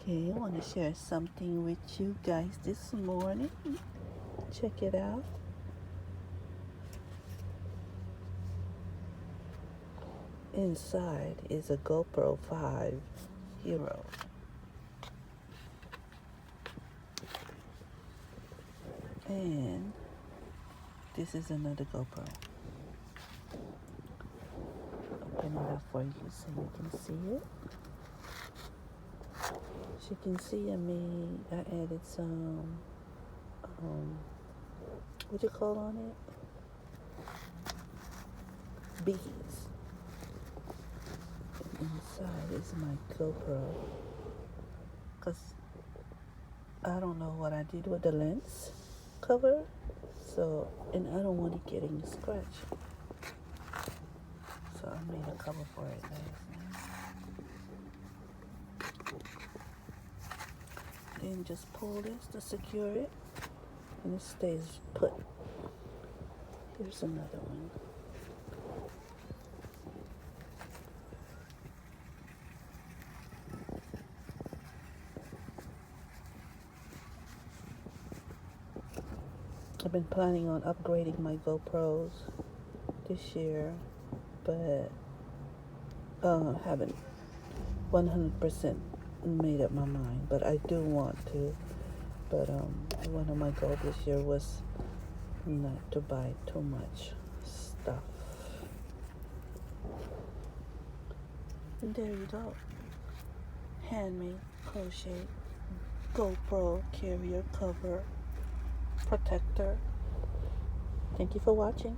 Okay, I want to share something with you guys this morning. Check it out. Inside is a GoPro 5 Hero. And this is another GoPro. Open it up for you so you can see it. As you can see, I added some, what you call on it? Beads. And inside is my GoPro. Because I don't know what I did with the lens cover. So, and I don't want it getting scratched. So I made a cover for it last night. Then just pull this to secure it, and it stays put. Here's another one. I've been planning on upgrading my GoPros this year, but haven't 100% made up my mind. But I do want to. But one of my goals this year was not to buy too much stuff. And there you go. Handmade crochet GoPro carrier cover protector. Thank you for watching.